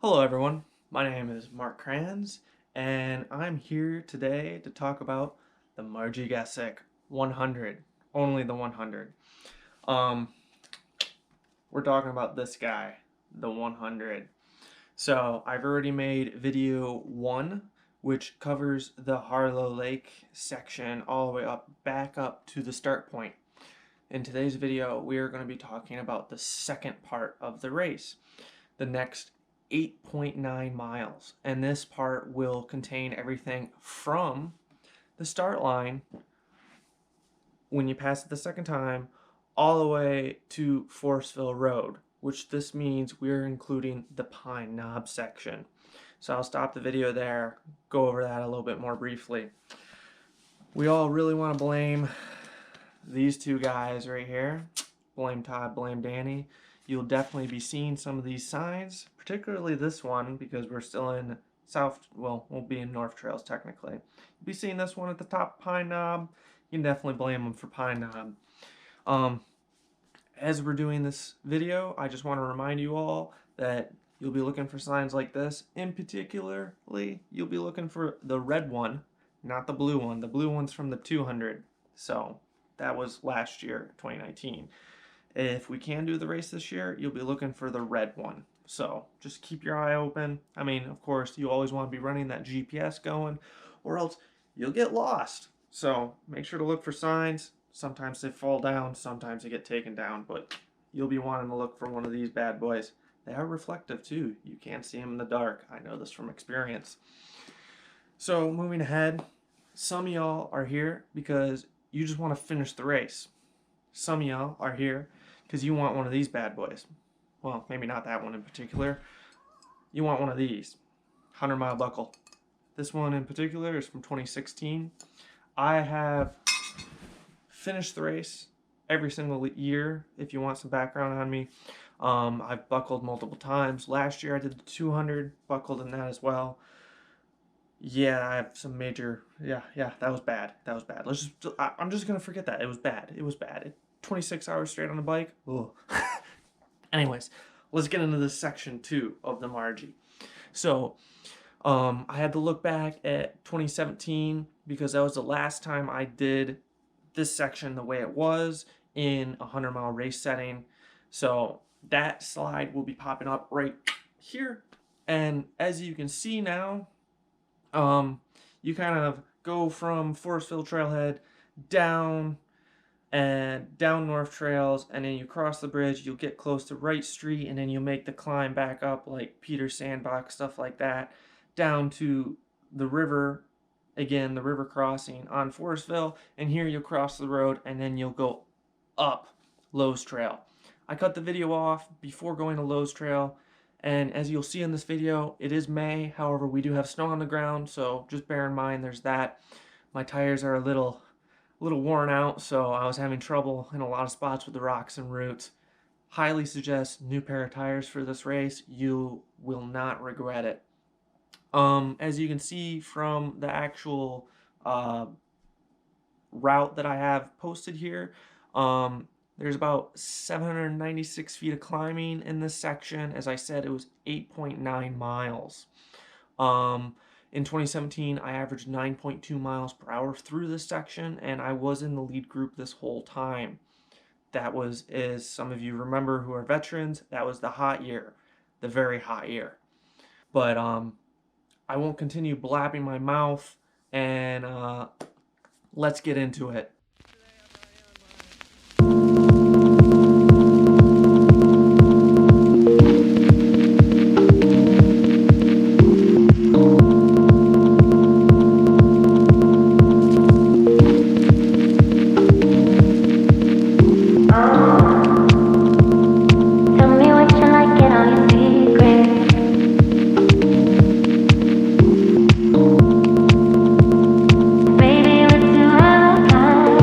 Hello everyone, my name is Mark Kranz, and I'm here today to talk about the Marji Gesick 100, only the 100. Um, we're talking about this guy, the 100. So I've already made video 1, which covers the Harlow Lake section all the way back up to the start point. In today's video, we are going to be talking about the second part of the race, the next 8.9 miles, and this part will contain everything from the start line when you pass it the second time all the way to Forestville Road, which this means we're including the Pine Knob section. So I'll stop the video there, go over that a little bit more briefly. We all really want to blame these two guys right here. Blame Todd, blame Danny. You'll definitely be seeing some of these signs, particularly this one, because we're still in we'll be in North Trails technically. You'll be seeing this one at the top of Pine Knob. You can definitely blame them for Pine Knob. As we're doing this video, I just want to remind you all that you'll be looking for signs like this. In particularly, you'll be looking for the red one, not the blue one. The blue one's from the 200, so that was last year, 2019. If we can do the race this year, you'll be looking for the red one. So just keep your eye open. I mean, of course, you always want to be running that GPS going, or else you'll get lost. So make sure to look for signs. Sometimes they fall down, sometimes they get taken down, but you'll be wanting to look for one of these bad boys. They are reflective too. You can't see them in the dark. I know this from experience. So moving ahead, some of y'all are here because you just want to finish the race. Some of y'all are here because you want one of these bad boys. Well, maybe not that one in particular. You want one of these. 100-mile buckle. This one in particular is from 2016. I have finished the race every single year. If you want some background on me, I've buckled multiple times. Last year I did the 200, buckled in that as well. Yeah, I have some major, yeah, that was bad. That was bad. I'm just going to forget that. It was bad. It was bad. 26 hours straight on the bike. Ugh. Anyways, let's get into this section 2 of the Marji. So, I had to look back at 2017 because that was the last time I did this section the way it was in a 100-mile race setting. So that slide will be popping up right here. And as you can see now, you kind of go from Forestville Trailhead down North Trails, and then you cross the bridge, you'll get close to Wright Street, and then you'll make the climb back up like Peter Sandbox, stuff like that, down to the river, again, the river crossing on Forestville, and here you'll cross the road, and then you'll go up Lowe's Trail. I cut the video off before going to Lowe's Trail, and as you'll see in this video, it is May. However, we do have snow on the ground, so just bear in mind there's that. My tires are a little worn out, so I was having trouble in a lot of spots with the rocks and roots. Highly suggest new pair of tires for this race. You will not regret it. As you can see from the actual route that I have posted here, there's about 796 feet of climbing in this section. As I said, it was 8.9 miles. In 2017, I averaged 9.2 miles per hour through this section, and I was in the lead group this whole time. That was, as some of you remember who are veterans, that was the hot year, the very hot year. But I won't continue blabbing my mouth, and let's get into it. Baby, we're too out of time.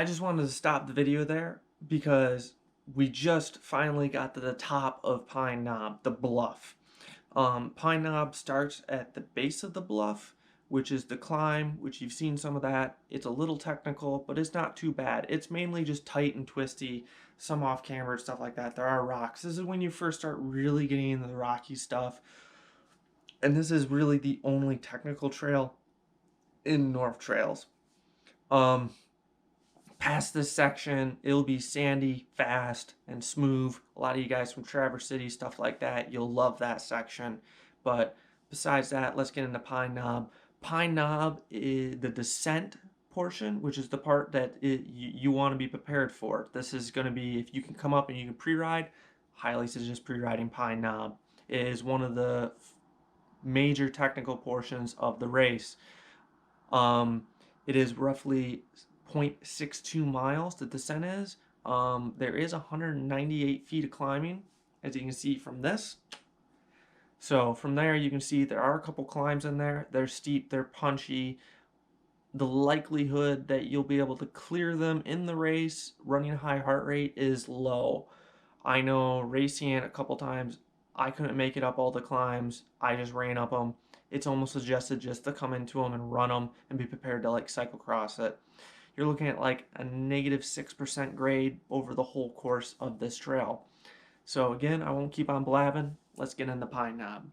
just wanted to stop the video there because we just finally got to the top of Pine Knob, the bluff. Pine Knob starts at the base of the bluff, which is the climb, which you've seen some of that. It's a little technical, but it's not too bad. It's mainly just tight and twisty, some off camber, stuff like that. There are rocks. This is when you first start really getting into the rocky stuff. And this is really the only technical trail in North Trails. Past this section, it'll be sandy, fast, and smooth. A lot of you guys from Traverse City, stuff like that, you'll love that section. But besides that, let's get into Pine Knob. Pine Knob is the descent portion, which is the part that you want to be prepared for. This is going to be, if you can come up and you can pre-ride, highly suggest pre-riding Pine Knob. It is one of the major technical portions of the race. It is roughly 0.62 miles, the descent is. There is 198 feet of climbing, as you can see from this. So from there you can see there are a couple climbs in there. They're steep, they're punchy. The likelihood that you'll be able to clear them in the race running a high heart rate is low. I know racing it a couple times, I couldn't make it up all the climbs. I just ran up them. It's almost suggested just to come into them and run them and be prepared to like cyclocross it. You're looking at like a -6% grade over the whole course of this trail. So again, I won't keep on blabbing. Let's get into Pine Knob.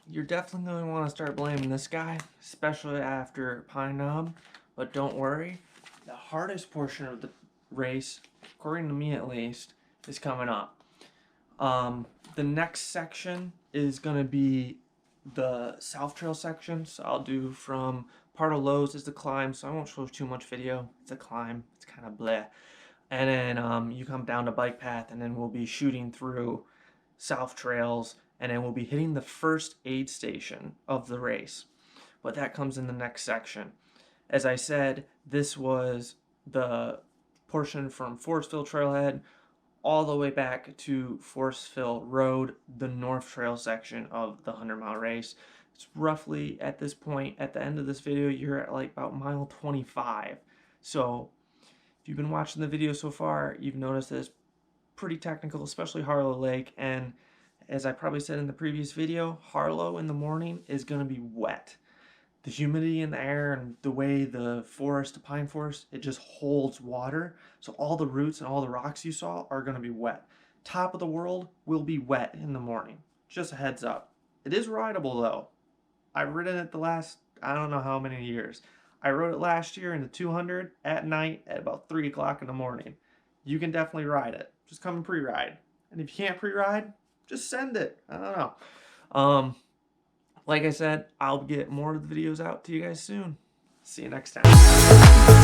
you're definitely going to want to start blaming this guy, especially after Pine Knob. But don't worry, the hardest portion of the race, according to me at least, is coming up. The next section is going to be the South Trail section. So I'll do from part of Lowe's is the climb, so I won't show too much video. It's a climb. It's kind of bleh. And then you come down to bike path, and then we'll be shooting through South Trails, and then we'll be hitting the first aid station of the race. But that comes in the next section. As I said, this was the portion from Forestville Trailhead all the way back to Forestville Road, the North Trail section of the 100-mile race. It's roughly, at this point, at the end of this video, you're at like about mile 25. So if you've been watching the video so far, you've noticed that it's pretty technical, especially Harlow Lake. And as I probably said in the previous video, Harlow in the morning is going to be wet. The humidity in the air and the way the forest, the pine forest, it just holds water. So all the roots and all the rocks you saw are going to be wet. Top of the world will be wet in the morning. Just a heads up. It is rideable though. I've ridden it the last, I don't know how many years. I rode it last year in the 200 at night at about 3 o'clock in the morning. You can definitely ride it. Just come and pre-ride. And if you can't pre-ride, just send it. I don't know. Like I said, I'll get more of the videos out to you guys soon. See you next time.